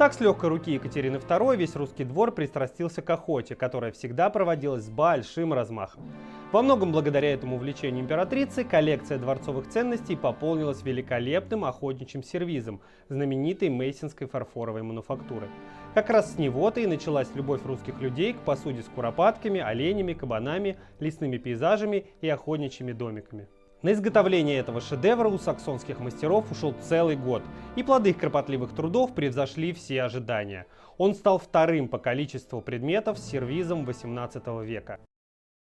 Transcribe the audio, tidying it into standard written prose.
Так, с легкой руки Екатерины II весь русский двор пристрастился к охоте, которая всегда проводилась с большим размахом. Во многом благодаря этому увлечению императрицы коллекция дворцовых ценностей пополнилась великолепным охотничьим сервизом знаменитой мейсинской фарфоровой мануфактуры. Как раз с него-то и началась любовь русских людей к посуде с куропатками, оленями, кабанами, лесными пейзажами и охотничьими домиками. На изготовление этого шедевра у саксонских мастеров ушел целый год, и плоды их кропотливых трудов превзошли все ожидания. Он стал вторым по количеству предметов с сервизом XVIII века.